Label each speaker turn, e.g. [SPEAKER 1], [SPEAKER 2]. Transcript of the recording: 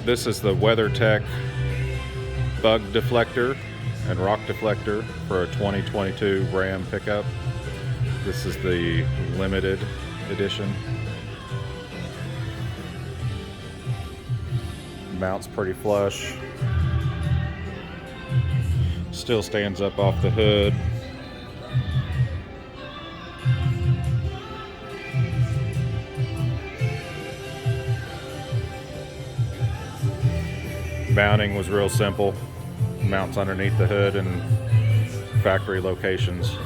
[SPEAKER 1] This is the WeatherTech bug deflector and rock deflector for a 2022 Ram pickup. This is the limited edition. Mounts pretty flush. Still stands up off the hood. Mounting was real simple. Mounts underneath the hood and factory locations.